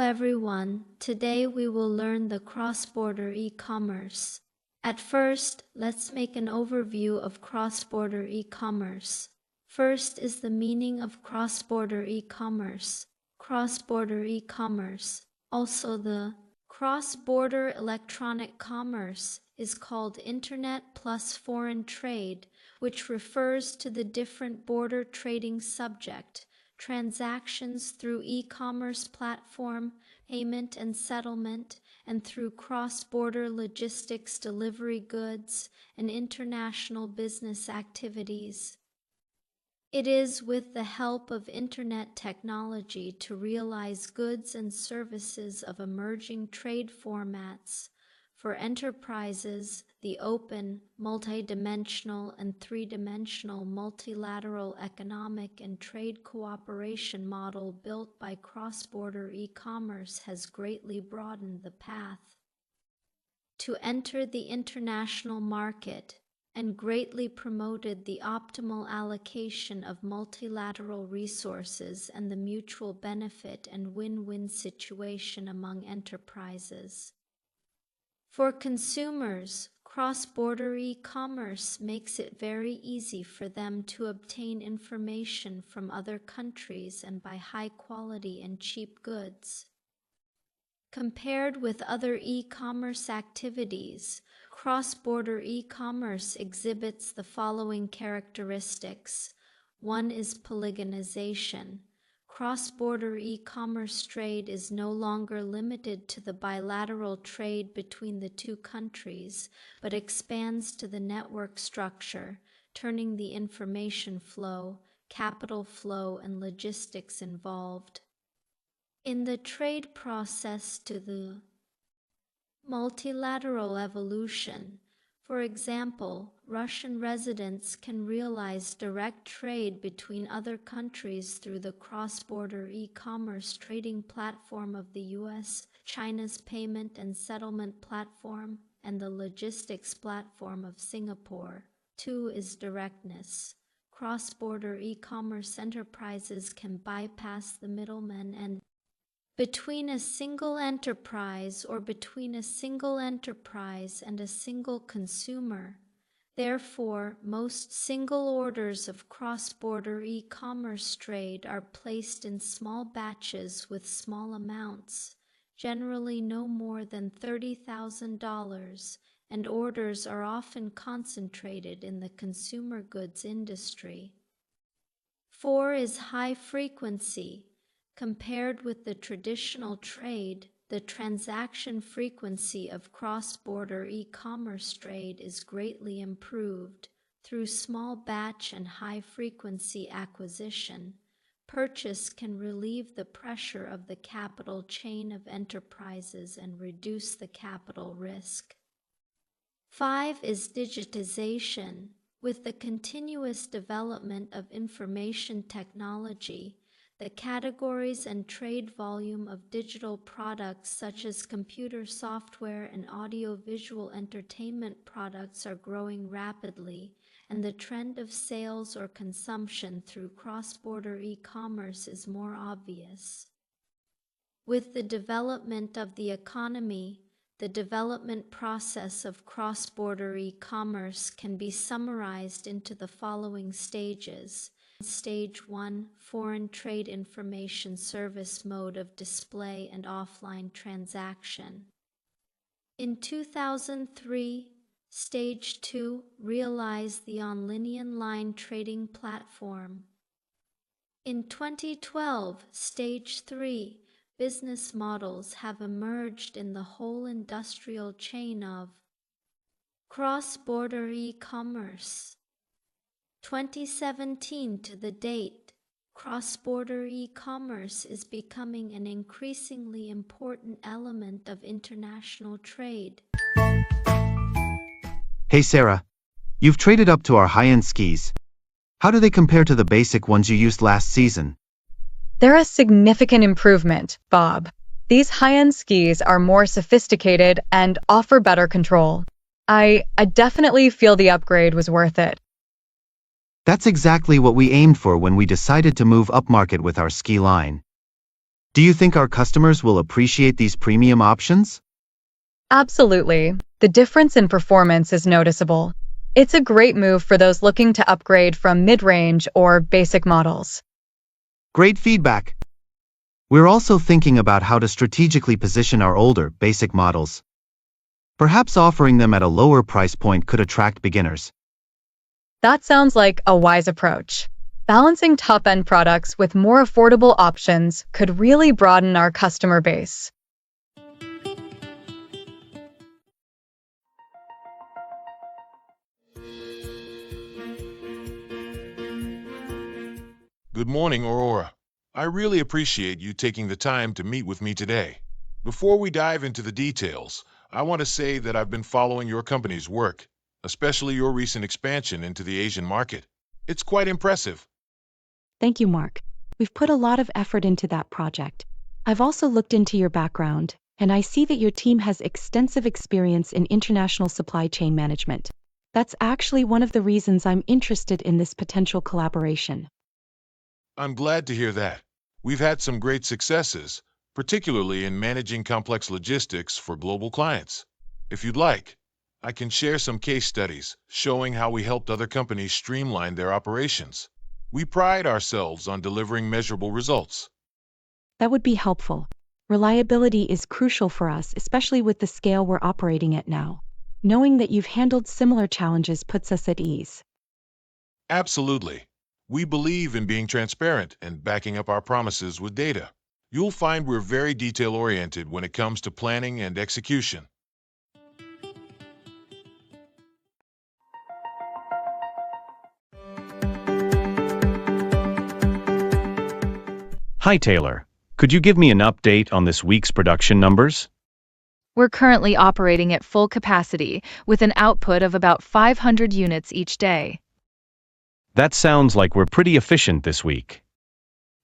everyone, today we will learn the cross-border e-commerce. At first, let's make an overview of cross-border e-commerce. First is the meaning of cross-border e-commerce. Cross-border e-commerce, also the cross-border electronic commerce, is called Internet plus foreign trade, which refers to the different border trading subject, transactions through e-commerce platform, payment and settlement, and through cross-border logistics delivery goods and international business activities. It is with the help of Internet technology to realize goods and services of emerging trade formats. For enterprises, the open, multidimensional, and three-dimensional multilateral economic and trade cooperation model built by cross-border e-commerce has greatly broadened the path to enter the international market and greatly promoted the optimal allocation of multilateral resources and the mutual benefit and win-win situation among enterprises. For consumers, cross-border e-commerce makes it very easy for them to obtain information from other countries and buy high-quality and cheap goods. Compared with other e-commerce activities, cross-border e-commerce exhibits the following characteristics. One is polygonization. Cross-border e-commerce trade is no longer limited to the bilateral trade between the two countries, but expands to the network structure, turning the information flow, capital flow, and logistics involved in the trade process to the multilateral evolution. For example, Russian residents can realize direct trade between other countries through the cross-border e-commerce trading platform of the US, China's payment and settlement platform, and the logistics platform of Singapore. 2 is directness. Cross-border e-commerce enterprises can bypass the middlemen and between a single enterprise or between a single enterprise and a single consumer. Therefore, most single orders of cross-border e-commerce trade are placed in small batches with small amounts, generally no more than $30,000, and orders are often concentrated in the consumer goods industry. 4 is high frequency. Compared with the traditional trade, the transaction frequency of cross-border e-commerce trade is greatly improved. Through small batch and high-frequency acquisition, purchase can relieve the pressure of the capital chain of enterprises and reduce the capital risk. 5 is digitization. With the continuous development of information technology, the categories and trade volume of digital products such as computer software and audiovisual entertainment products are growing rapidly, and the trend of sales or consumption through cross-border e-commerce is more obvious. With the development of the economy, the development process of cross-border e-commerce can be summarized into the following stages. Stage 1, Foreign Trade Information Service mode of display and offline transaction. In 2003, Stage 2, Realize the online line trading platform. In 2012, Stage 3, Business models have emerged in the whole industrial chain of cross-border e-commerce. 2017 to the date, cross-border e-commerce is becoming an increasingly important element of international trade. Hey Sarah, you've traded up to our high-end skis. How do they compare to the basic ones you used last season? They're a significant improvement, Bob. These high-end skis are more sophisticated and offer better control. I definitely feel the upgrade was worth it. That's exactly what we aimed for when we decided to move upmarket with our ski line. Do you think our customers will appreciate these premium options? Absolutely. The difference in performance is noticeable. It's a great move for those looking to upgrade from mid-range or basic models. Great feedback. We're also thinking about how to strategically position our older, basic models. Perhaps offering them at a lower price point could attract beginners. That sounds like a wise approach. Balancing top-end products with more affordable options could really broaden our customer base. Good morning, Aurora. I really appreciate you taking the time to meet with me today. Before we dive into the details, I want to say that I've been following your company's work, especially your recent expansion into the Asian market. It's quite impressive. Thank you, Mark. We've put a lot of effort into that project. I've also looked into your background, and I see that your team has extensive experience in international supply chain management. That's actually one of the reasons I'm interested in this potential collaboration. I'm glad to hear that. We've had some great successes, particularly in managing complex logistics for global clients. If you'd like, I can share some case studies showing how we helped other companies streamline their operations. We pride ourselves on delivering measurable results. That would be helpful. Reliability is crucial for us, especially with the scale we're operating at now. Knowing that you've handled similar challenges puts us at ease. Absolutely. We believe in being transparent and backing up our promises with data. You'll find we're very detail-oriented when it comes to planning and execution. Hi, Taylor. Could you give me an update on this week's production numbers? We're currently operating at full capacity, with an output of about 500 units each day. That sounds like we're pretty efficient this week.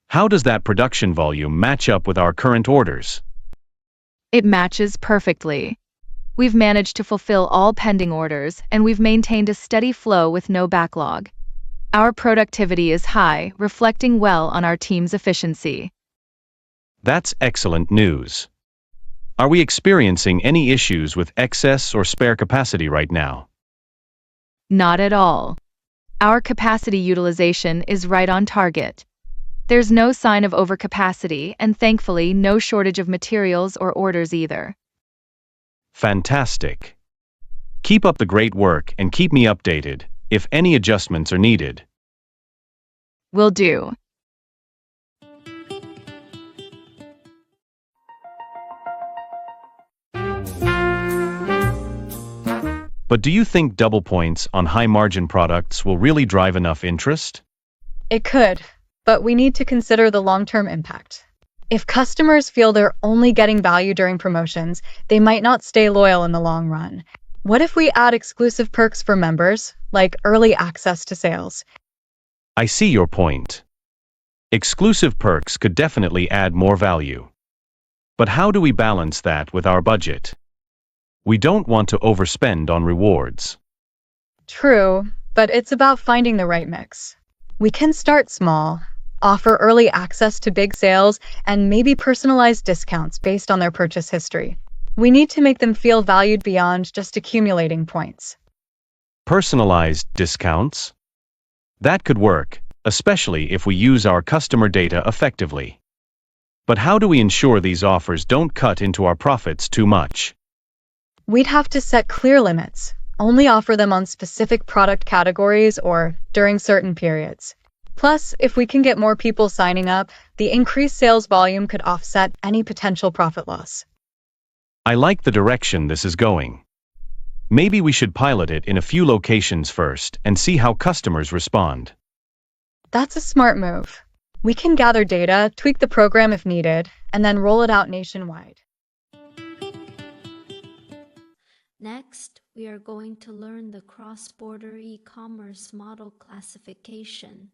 How does that production volume match up with our current orders? It matches perfectly. We've managed to fulfill all pending orders, and we've maintained a steady flow with no backlog. Our productivity is high, reflecting well on our team's efficiency. That's excellent news. Are we experiencing any issues with excess or spare capacity right now? Not at all. Our capacity utilization is right on target. There's no sign of overcapacity, and thankfully no shortage of materials or orders either. Fantastic. Keep up the great work and keep me updated if any adjustments are needed. Will do. But do you think double points on high-margin products will really drive enough interest? It could, but we need to consider the long-term impact. If customers feel they're only getting value during promotions, they might not stay loyal in the long run. What if we add exclusive perks for members, like early access to sales? I see your point. Exclusive perks could definitely add more value. But how do we balance that with our budget? We don't want to overspend on rewards. True, but it's about finding the right mix. We can start small, offer early access to big sales, and maybe personalized discounts based on their purchase history. We need to make them feel valued beyond just accumulating points. Personalized discounts? That could work, especially if we use our customer data effectively. But how do we ensure these offers don't cut into our profits too much? We'd have to set clear limits, only offer them on specific product categories or during certain periods. Plus, if we can get more people signing up, the increased sales volume could offset any potential profit loss. I like the direction this is going. Maybe we should pilot it in a few locations first and see how customers respond. That's a smart move. We can gather data, tweak the program if needed, and then roll it out nationwide. Next, we are going to learn the cross-border e-commerce model classification.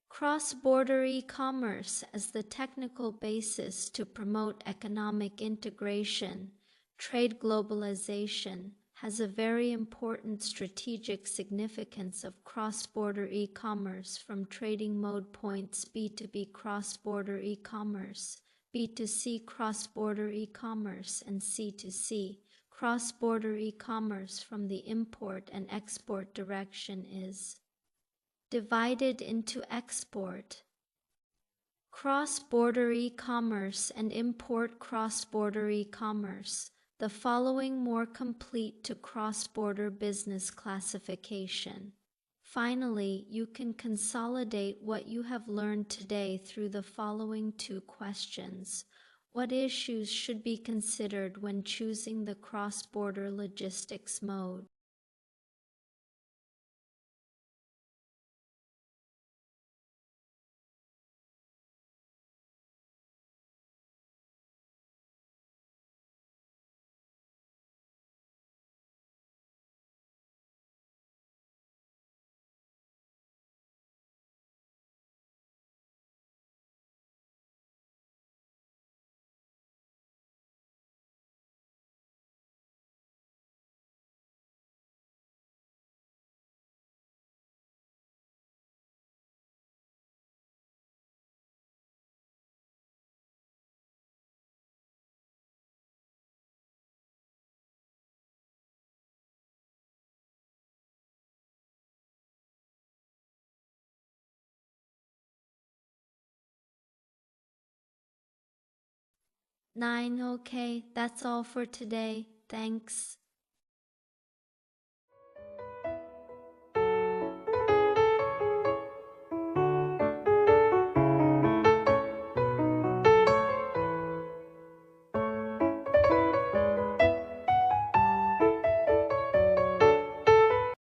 Cross-border e-commerce as the technical basis to promote economic integration, trade globalization, has a very important strategic significance of cross-border e-commerce from trading mode points B2B cross-border e-commerce B2C cross-border e-commerce and C2C cross-border e-commerce from the import and export direction is divided into export, cross-border e-commerce and import cross-border e-commerce, the following more complete to cross-border business classification. Finally, you can consolidate what you have learned today through the following 2 questions. What issues should be considered when choosing the cross-border logistics mode? Nine, okay, that's all for today. Thanks.